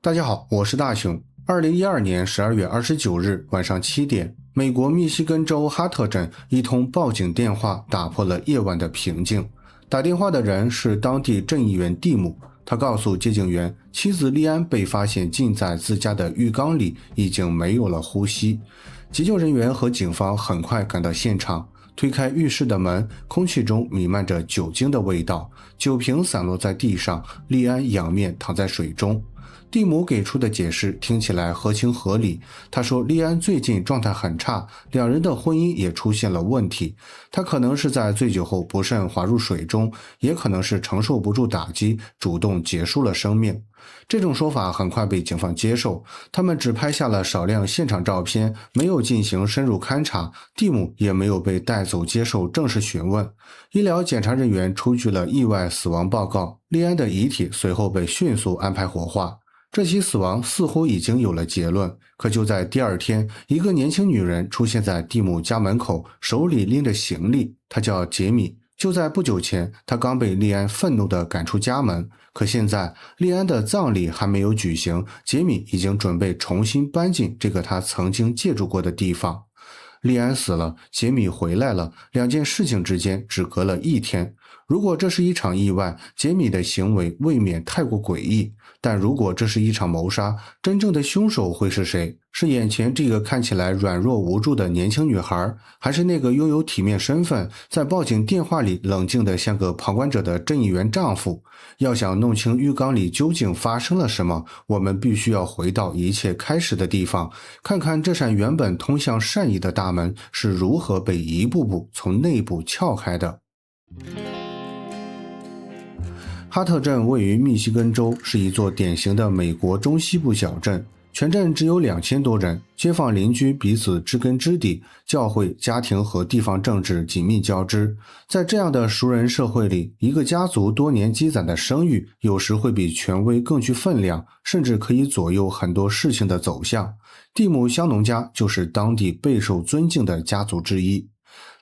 大家好，我是大熊。2012年12月29日晚上7點，美國密西根州哈特鎮一通報警電話打破了夜晚的平靜。打電話的人是當地鎮議員蒂姆，他告訴接警員，妻子莉安被發現浸在自家的浴缸裡，已經沒有了呼吸。急救人員和警方很快趕到現場，推開浴室的門，空氣中彌漫着酒精的味道，酒瓶散落在地上，莉安仰面躺在水中。蒂姆給出的解釋聽起來合情合理。他說莉安最近狀態很差，兩人的婚姻也出現了問題。他可能是在醉酒後不慎滑入水中，也可能是承受不住打擊，主動結束了生命。這種說法很快被警方接受，他們只拍下了少量現場照片，沒有進行深入勘查，蒂姆也沒有被帶走接受正式詢問。醫療檢查人員出具了意外死亡報告，莉安的遺體隨後被迅速安排火化。這起死亡似乎已經有了結論，可就在第二天，一個年輕女人出現在蒂姆家門口，手裡拎着行李，她叫傑米。就在不久前，她剛被莉安憤怒地趕出家門，可現在莉安的葬禮還沒有舉行，傑米已經準備重新搬進這個她曾經借住過的地方。莉安死了，傑米回來了，兩件事情之間只隔了一天。如果這是一場意外，傑米的行為未免太過詭異，但如果這是一場謀殺，真正的兇手會是誰？是眼前這個看起來軟弱無助的年輕女孩，還是那個擁有體面身份，在報警電話裡冷靜得像個旁觀者的鎮議員丈夫？要想弄清浴缸裡究竟發生了什麼，我們必須要回到一切開始的地方，看看這扇原本通向善意的大門是如何被一步步從內部撬開的。哈特鎮位於密西根州，是一座典型的美國中西部小鎮，全鎮只有2000多人，街坊鄰居彼此知根知底，教會、家庭和地方政治緊密交織。在這樣的熟人社會裡，一個家族多年積攢的聲譽，有時會比權威更具分量，甚至可以左右很多事情的走向。蒂姆香農家就是當地備受尊敬的家族之一。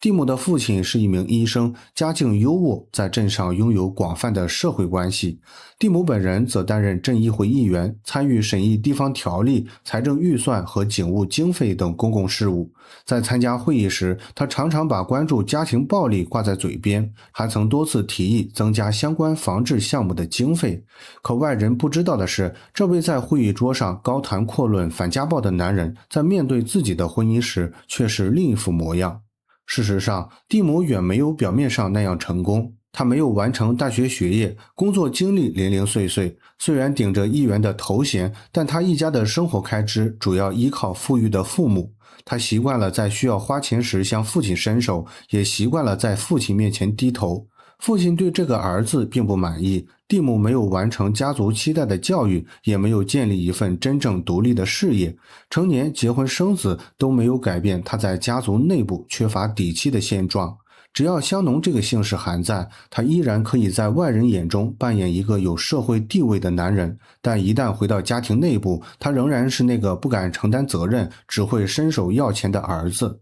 蒂姆的父親是一名醫生，家境優渥，在鎮上擁有廣泛的社會關係。蒂姆本人則擔任鎮議會議員，參與審議地方條例、財政預算和警務經費等公共事務。在參加會議時，他常常把關注家庭暴力掛在嘴邊，還曾多次提議增加相關防治項目的經費。可外人不知道的是，這位在會議桌上高談闊論反家暴的男人，在面對自己的婚姻時，卻是另一副模樣。事實上，蒂姆遠沒有表面上那樣成功。他沒有完成大學學業，工作經歷零零碎碎。雖然頂着議員的頭銜，但他一家的生活開支主要依靠富裕的父母。他習慣了在需要花錢時向父親伸手，也習慣了在父親面前低頭。父親對這個兒子並不滿意，蒂姆沒有完成家族期待的教育，也沒有建立一份真正獨立的事業，成年結婚生子都沒有改變他在家族內部缺乏底氣的現狀。只要香農這個姓氏還在，他依然可以在外人眼中扮演一個有社會地位的男人，但一旦回到家庭內部，他仍然是那個不敢承擔責任，只會伸手要錢的兒子。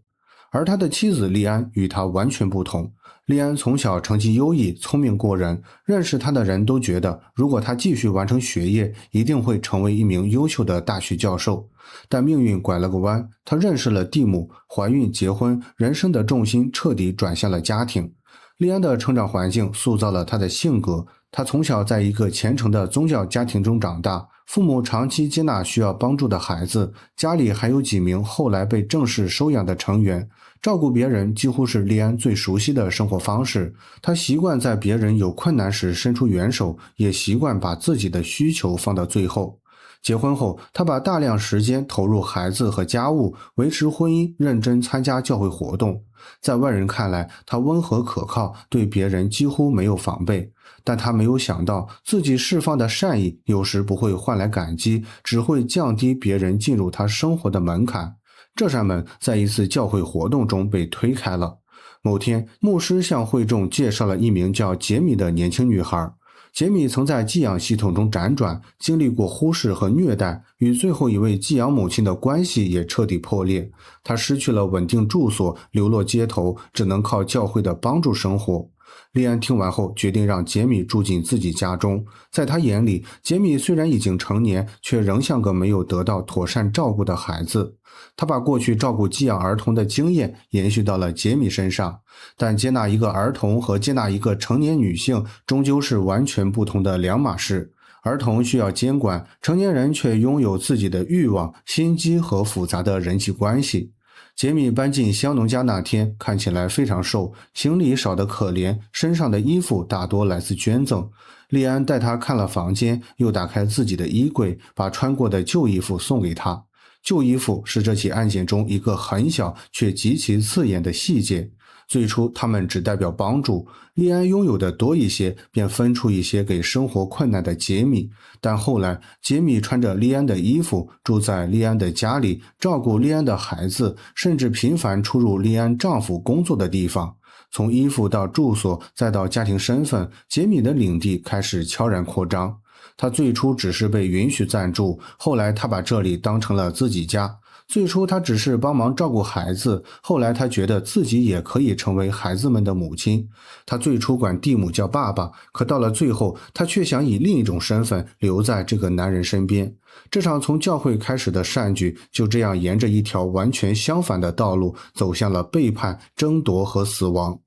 而他的妻子莉安與他完全不同。莉安從小成績優異，聰明過人，認識他的人都覺得，如果他繼續完成學業，一定會成為一名優秀的大學教授。但命運拐了個彎，她認識了蒂姆，懷孕結婚，人生的重心徹底轉向了家庭。莉安的成長環境塑造了她的性格，她從小在一個虔誠的宗教家庭中長大，父母長期接納需要幫助的孩子，家裡還有幾名後來被正式收養的成員。照顧別人幾乎是莉安最熟悉的生活方式，她習慣在別人有困難時伸出援手，也習慣把自己的需求放到最後。結婚後，她把大量時間投入孩子和家務，維持婚姻，認真參加教會活動。在外人看來，她溫和可靠，對別人幾乎沒有防備。但她沒有想到，自己釋放的善意有時不會換來感激，只會降低別人進入她生活的門檻。這扇門在一次教會活動中被推開了。某天，牧師向會眾介紹了一名叫傑米的年輕女孩。傑米曾在寄養系統中輾轉，經歷過忽視和虐待，與最後一位寄養母親的關係也徹底破裂。她失去了穩定住所，流落街頭，只能靠教會的幫助生活。莉安聽完後決定讓傑米住進自己家中。在他眼裡，傑米雖然已經成年，卻仍像個沒有得到妥善照顧的孩子。他把過去照顧寄養兒童的經驗延續到了傑米身上，但接納一個兒童和接納一個成年女性終究是完全不同的兩碼事。兒童需要監管，成年人卻擁有自己的慾望、心機和複雜的人際關係。傑米搬進香農家那天看起來非常瘦，行李少得可憐，身上的衣服大多來自捐贈。莉安帶他看了房間，又打開自己的衣櫃，把穿過的舊衣服送給他。舊衣服是這起案件中一個很小卻極其刺眼的細節。最初他們只代表幫助，莉安擁有的多一些，便分出一些給生活困難的傑米。但後來傑米穿着莉安的衣服，住在莉安的家裡，照顧莉安的孩子，甚至頻繁出入莉安丈夫工作的地方。從衣服到住所再到家庭身份，傑米的領地開始悄然擴張。他最初只是被允許暫住，後來他把這裡當成了自己家。最初他只是幫忙照顧孩子，後來他覺得自己也可以成為孩子們的母親。他最初管蒂姆叫爸爸，可到了最後，他卻想以另一種身份留在這個男人身邊。這場從教會開始的善舉，就這樣沿着一條完全相反的道路，走向了背叛、爭奪和死亡。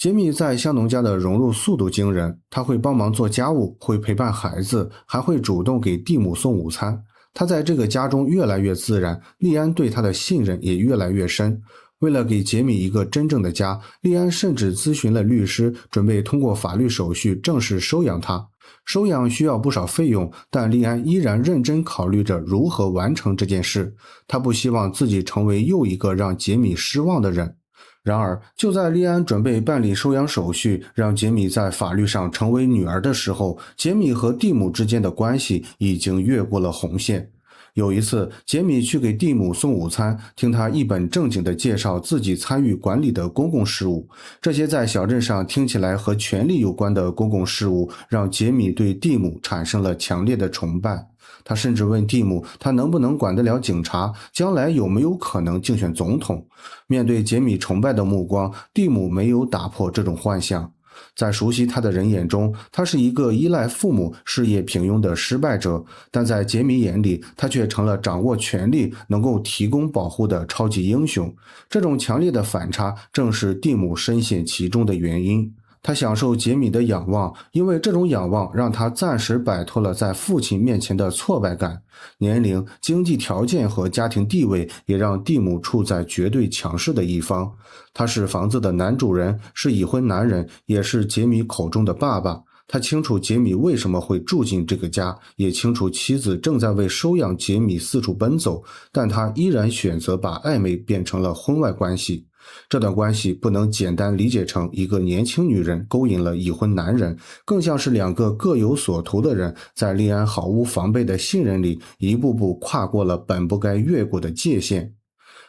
傑米在香農家的融入速度驚人，他會幫忙做家務，會陪伴孩子，還會主動給蒂姆送午餐。他在這個家中越來越自然，莉安對他的信任也越來越深。為了給傑米一個真正的家，莉安甚至諮詢了律師，準備通過法律手續正式收養他。收養需要不少費用，但莉安依然認真考慮着如何完成這件事。他不希望自己成為又一個讓傑米失望的人。然而，就在莉安準備辦理收養手續，讓傑米在法律上成為女兒的時候，傑米和蒂姆之間的關係已經越過了紅線。有一次，傑米去給蒂姆送午餐，聽他一本正經地介紹自己參與管理的公共事務。這些在小鎮上聽起來和權力有關的公共事務，讓傑米對蒂姆產生了強烈的崇拜。他甚至問蒂姆，他能不能管得了警察，將來有沒有可能競選總統。面對傑米崇拜的目光，蒂姆沒有打破這種幻象。在熟悉他的人眼中，他是一個依賴父母、事業平庸的失敗者，但在傑米眼裡，他卻成了掌握權力、能夠提供保護的超級英雄。這種強烈的反差，正是蒂姆深陷其中的原因。他享受傑米的仰望，因為這種仰望讓他暫時擺脫了在父親面前的挫敗感。年齡、經濟條件和家庭地位也讓蒂姆處在絕對強勢的一方。他是房子的男主人，是已婚男人，也是傑米口中的爸爸。他清楚傑米為什麼會住進這個家，也清楚妻子正在為收養傑米四處奔走，但他依然選擇把曖昧變成了婚外關係。這段關係不能簡單理解成一個年輕女人勾引了已婚男人，更像是兩個各有所圖的人在莉安毫無防備的信任裡，一步步跨過了本不該越過的界限。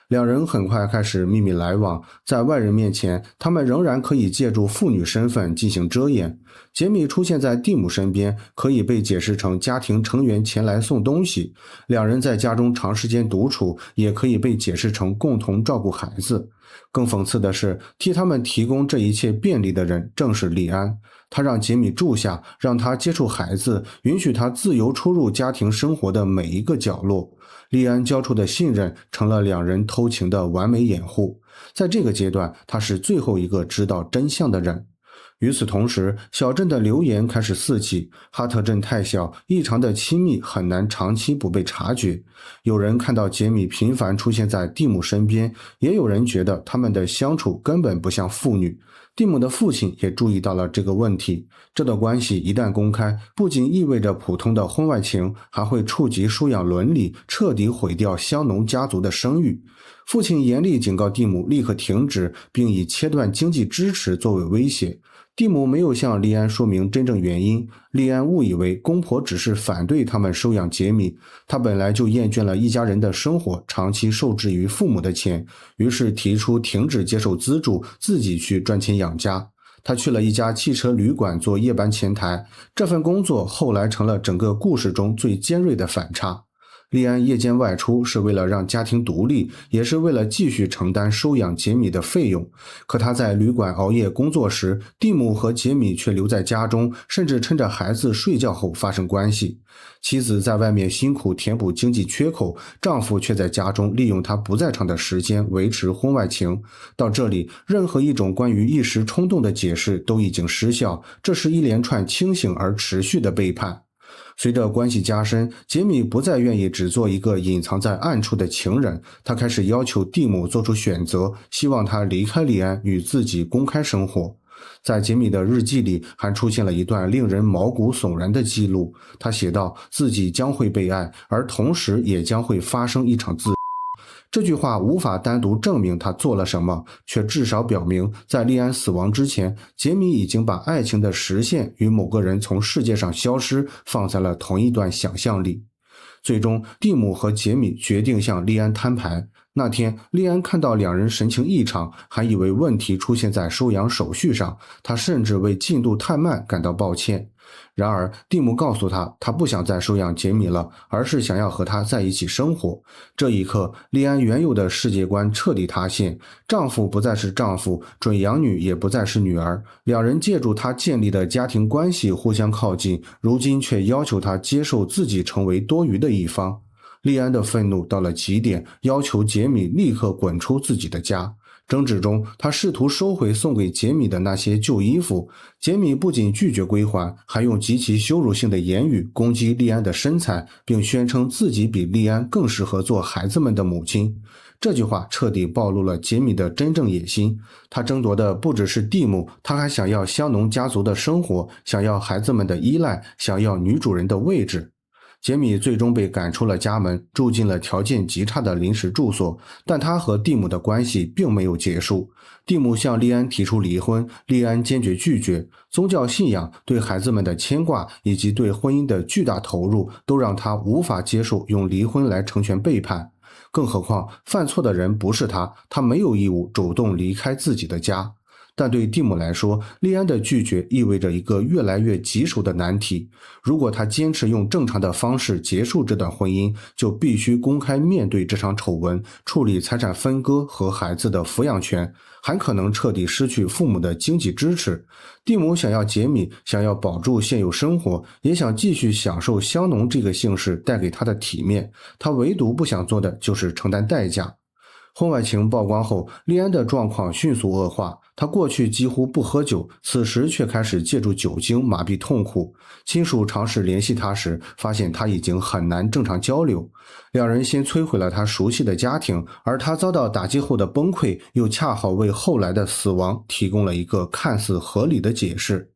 兩人很快開始秘密來往，在外人面前，他們仍然可以借助父女身份進行遮掩。傑米出現在蒂姆身邊，可以被解釋成家庭成員前來送東西；兩人在家中長時間獨處，也可以被解釋成共同照顧孩子。更諷刺的是，替他們提供這一切便利的人正是莉安。他讓傑米住下，讓他接觸孩子，允許他自由出入家庭生活的每一個角落。莉安交出的信任成了兩人偷情的完美掩護。在這個階段，他是最後一個知道真相的人。與此同時，小鎮的流言開始四起。哈特鎮太小，異常的親密很難長期不被察覺。有人看到傑米頻繁出現在蒂姆身邊，也有人覺得他們的相處根本不像父女。蒂姆的父親也注意到了這個問題。這段關係一旦公開，不僅意味着普通的婚外情，還會觸及收養倫理，徹底毀掉香農家族的聲譽。父親嚴厲警告蒂姆立刻停止，並以切斷經濟支持作為威脅。蒂姆沒有向莉安說明真正原因，莉安誤以為公婆只是反對他們收養傑米，他本來就厭倦了一家人的生活，長期受制於父母的錢，於是提出停止接受資助，自己去賺錢養家。他去了一家汽車旅館做夜班前台，這份工作後來成了整個故事中最尖銳的反差。莉安夜間外出是為了讓家庭獨立，也是為了繼續承擔收養傑米的費用。可他在旅館熬夜工作時，蒂姆和傑米卻留在家中，甚至趁着孩子睡覺後發生關係。妻子在外面辛苦填補經濟缺口，丈夫卻在家中利用她不在場的時間維持婚外情。到這裡，任何一種關於一時衝動的解釋都已經失效，這是一連串清醒而持續的背叛。隨着關係加深，傑米不再願意只做一個隱藏在暗處的情人，他開始要求蒂姆做出選擇，希望他離開莉安，與自己公開生活。在傑米的日記裡還出現了一段令人毛骨悚然的記錄，他寫道自己將會被愛，而同時也將會發生一場自殺。這句話無法單獨證明他做了什麼，卻至少表明在莉安死亡之前，傑米已經把愛情的實現與某個人從世界上消失放在了同一段想象裡。最終，蒂姆和傑米決定向莉安攤牌。那天，莉安看到兩人神情異常，還以為問題出現在收養手續上，她甚至為進度太慢感到抱歉。然而，蒂姆告訴她，他不想再收養傑米了，而是想要和他在一起生活。這一刻，莉安原有的世界觀徹底塌陷，丈夫不再是丈夫，準養女也不再是女兒，兩人借助她建立的家庭關係互相靠近，如今卻要求她接受自己成為多餘的一方。莉安的憤怒到了極點，要求傑米立刻滾出自己的家。爭執中，他試圖收回送給傑米的那些舊衣服，傑米不僅拒絕歸還，還用極其羞辱性的言語攻擊莉安的身材，並宣稱自己比莉安更適合做孩子們的母親。這句話徹底暴露了傑米的真正野心，他爭奪的不只是蒂姆，他還想要香農家族的生活，想要孩子們的依賴，想要女主人的位置。傑米最終被趕出了家門，住進了條件極差的臨時住所，但他和蒂姆的關係並沒有結束。蒂姆向莉安提出離婚，莉安堅決拒絕。宗教信仰、對孩子們的牽掛以及對婚姻的巨大投入，都讓他無法接受用離婚來成全背叛。更何況，犯錯的人不是他，他沒有義務主動離開自己的家。但對蒂姆來說，莉安的拒絕意味着一個越來越棘手的難題。如果他堅持用正常的方式結束這段婚姻，就必須公開面對這場醜聞，處理財產分割和孩子的撫養權，還可能徹底失去父母的經濟支持。蒂姆想要傑米，想要保住現有生活，也想繼續享受香農這個姓氏帶給他的體面，他唯獨不想做的就是承擔代價。婚外情曝光後，莉安的狀況迅速惡化。她過去幾乎不喝酒，此時卻開始借助酒精麻痹痛苦。親屬嘗試聯繫她時，發現她已經很難正常交流。兩人先摧毀了她熟悉的家庭，而她遭到打擊後的崩潰，又恰好為後來的死亡提供了一個看似合理的解釋。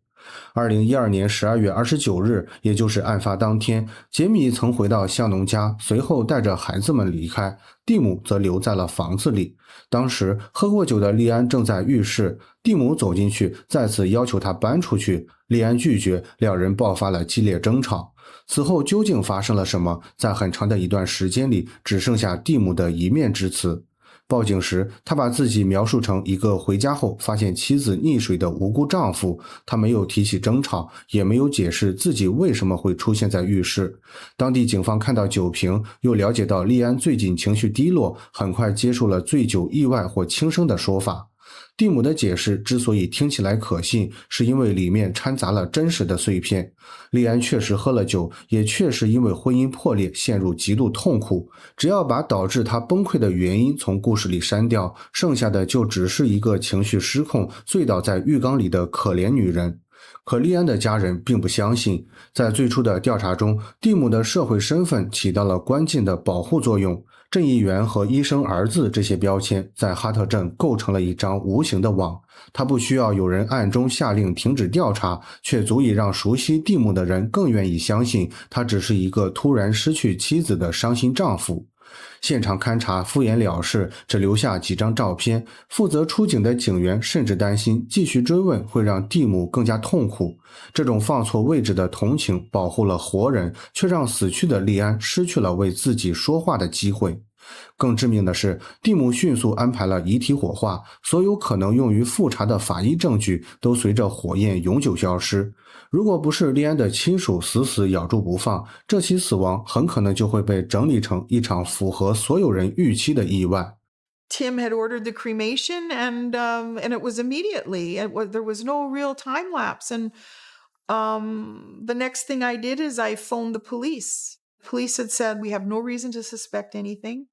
2012年12月29日，也就是案發當天，傑米曾回到香農家，隨後帶着孩子們離開，蒂姆則留在了房子裡。當時喝過酒的莉安正在浴室，蒂姆走進去，再次要求她搬出去，莉安拒絕，两人爆發了激烈爭吵。此後究竟發生了什麼？在很長的一段時間裡，只剩下蒂姆的一面之詞。報警時，他把自己描述成一個回家後發現妻子溺水的無辜丈夫。他沒有提起爭吵，也沒有解釋自己為什麼會出現在浴室。當地警方看到酒瓶，又了解到莉安最近情緒低落，很快接受了醉酒意外或輕生的說法。蒂姆的解釋之所以聽起來可信，是因為裡面摻雜了真實的碎片。莉安確實喝了酒，也確實因為婚姻破裂陷入極度痛苦。只要把導致她崩潰的原因從故事裡刪掉，剩下的就只是一個情緒失控、醉倒在浴缸裡的可憐女人。可莉安的家人並不相信，在最初的調查中，蒂姆的社會身份起到了關鍵的保護作用。正義員和醫生兒子這些標籤在哈特鎮構成了一張無形的網，他不需要有人暗中下令停止調查，卻足以讓熟悉蒂姆的人更願意相信他只是一個突然失去妻子的傷心丈夫。現場勘查敷衍了事，只留下幾張照片。負責出警的警員甚至擔心繼續追問會讓蒂姆更加痛苦。這種放錯位置的同情保護了活人，卻讓死去的莉安失去了為自己說話的機會。更致命的是，蒂姆迅速安排了遗体火化，所有可能用于复查的法医证据都随着火焰永久消失。如果不是莉安的亲属死死咬住不放，这起死亡很可能就会被整理成一场符合所有人预期的意外。Tim had ordered the cremation, and it was immediately. There was no real time lapse. And the next thing I did is I phoned the police. Police had said we have no reason to suspect anything.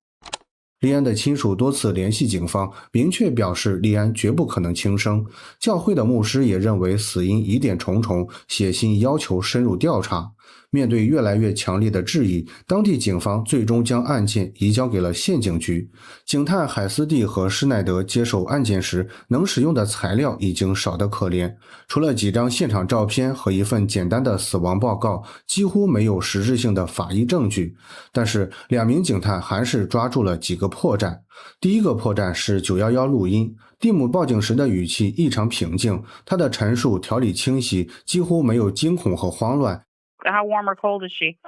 莉安的親屬多次聯繫警方，明確表示莉安絕不可能輕生。教會的牧師也認為死因疑點重重，寫信要求深入調查。面對越來越強烈的質疑，當地警方最終將案件移交給了縣警局。警探海斯蒂和施耐德接手案件時，能使用的材料已經少得可憐，除了幾張現場照片和一份簡單的死亡報告，幾乎沒有實質性的法醫證據。但是兩名警探還是抓住了幾個破綻。第一個破綻是911錄音，蒂姆報警時的語氣異常平靜，他的陳述條理清晰，幾乎沒有驚恐和慌亂。How warm or cold is she?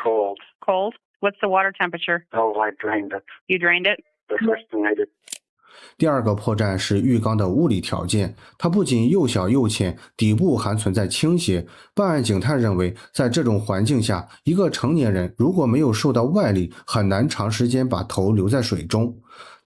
Cold. Cold? What's the water temperature? Oh, I drained it. You drained it? The first thing I did. 第二個破綻是浴缸的物理條件，它不僅又小又淺，底部還存在傾斜。辦案警探認為，在這種環境下，一個成年人如果沒有受到外力，很難長時間把頭留在水中。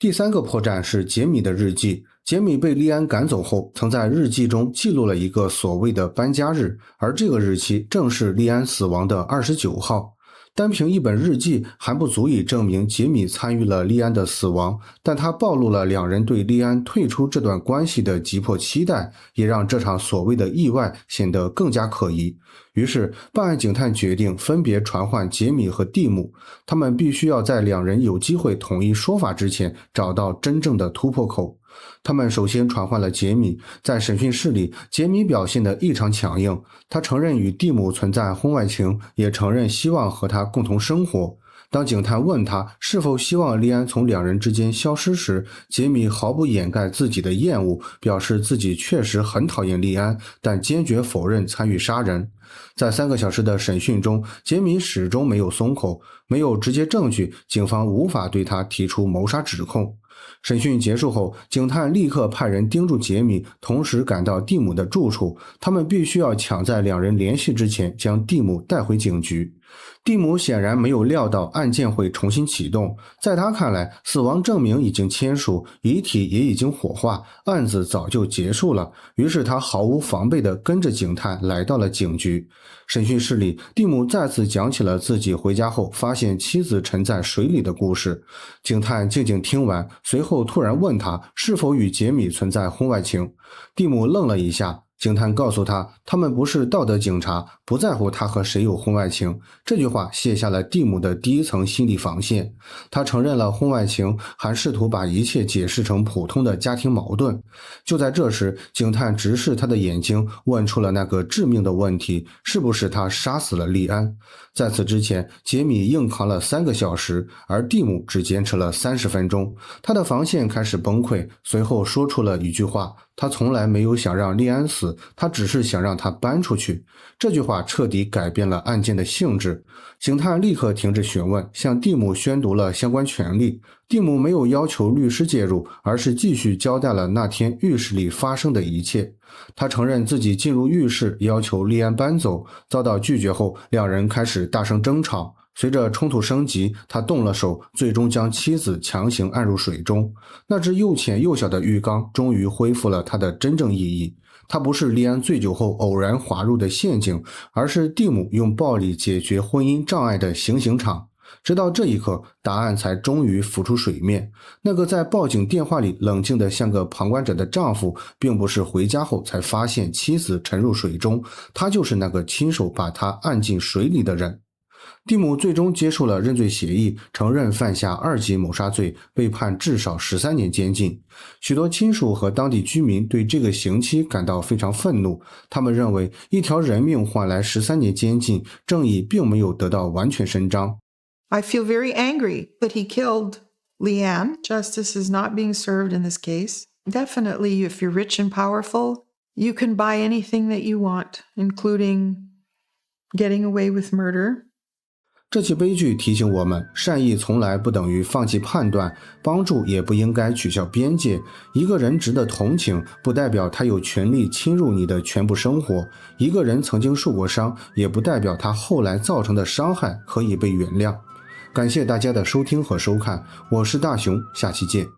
第三個破綻是傑米的日記。傑米被莉安趕走後，曾在日記中記錄了一個所謂的搬家日，而這個日期正是莉安死亡的29號。單憑一本日記還不足以證明傑米參與了莉安的死亡，但他暴露了兩人對莉安退出這段關係的急迫期待，也讓這場所謂的意外顯得更加可疑。於是辦案警探決定分別傳喚傑米和蒂姆，他們必須要在兩人有機會統一說法之前找到真正的突破口。他們首先傳喚了傑米，在審訊室裡，傑米表現得異常強硬，他承認與蒂姆存在婚外情，也承認希望和他共同生活。當警探問他是否希望莉安從兩人之間消失時，傑米毫不掩蓋自己的厭惡，表示自己確實很討厭莉安，但堅決否認參與殺人。在3個小時的審訊中，傑米始終沒有鬆口，沒有直接證據，警方無法對他提出謀殺指控。審訊結束後，警探立刻派人盯住傑米，同時趕到蒂姆的住處，他們必須要搶在兩人聯繫之前將蒂姆帶回警局。蒂姆顯然沒有料到案件會重新啟動，在他看來，死亡證明已經簽署，遺體也已經火化，案子早就結束了。於是他毫無防備地跟着警探來到了警局。審訊室裡，蒂姆再次講起了自己回家後發現妻子沉在水裡的故事。警探靜靜聽完，隨後突然問他是否與傑米存在婚外情。蒂姆愣了一下，警探告訴他，他們不是道德警察，不在乎他和誰有婚外情。這句話卸下了蒂姆的第一層心理防線。他承認了婚外情，還試圖把一切解釋成普通的家庭矛盾。就在這時，警探直視他的眼睛，問出了那個致命的問題，是不是他殺死了莉安？在此之前，傑米硬扛了3個小時，而蒂姆只堅持了30分鐘。他的防線開始崩潰，隨後說出了一句話，他從來沒有想讓莉安死，他只是想讓她搬出去。這句話徹底改變了案件的性質。警探立刻停止詢問，向蒂姆宣讀了相關權利。蒂姆沒有要求律師介入，而是繼續交代了那天浴室裡發生的一切。他承認自己進入浴室要求莉安搬走，遭到拒絕後，兩人開始大聲爭吵。隨着衝突升級，他動了手，最終將妻子強行按入水中。那只又淺又小的浴缸終於恢復了它的真正意義。它不是莉安醉酒後偶然滑入的陷阱，而是蒂姆用暴力解決婚姻障礙的行刑場。直到這一刻，答案才終於浮出水面。那個在報警電話裡冷靜得像個旁觀者的丈夫，並不是回家後才發現妻子沉入水中，他就是那個親手把她按進水裡的人。蒂姆最終接受了認罪協議，承認犯下2級謀殺罪，被判至少13年監禁。許多親屬和當地居民對這個刑期感到非常憤怒，他們認為一條人命換來13年監禁，正義並沒有得到完全伸張。I feel very angry that he killed Leanne. Justice is not being served in this case. Definitely, if you're rich and powerful, you can buy anything that you want, including getting away with murder. 這起悲劇提醒我們，善意從来不等於放棄判斷，幫助也不應該取消邊界。一個人值得同情，不代表他有权利侵入你的全部生活。一個人曾經受過傷，也不代表他後來造成的傷害可以被原諒。感謝大家的收聽和收看，我是大熊，下期見。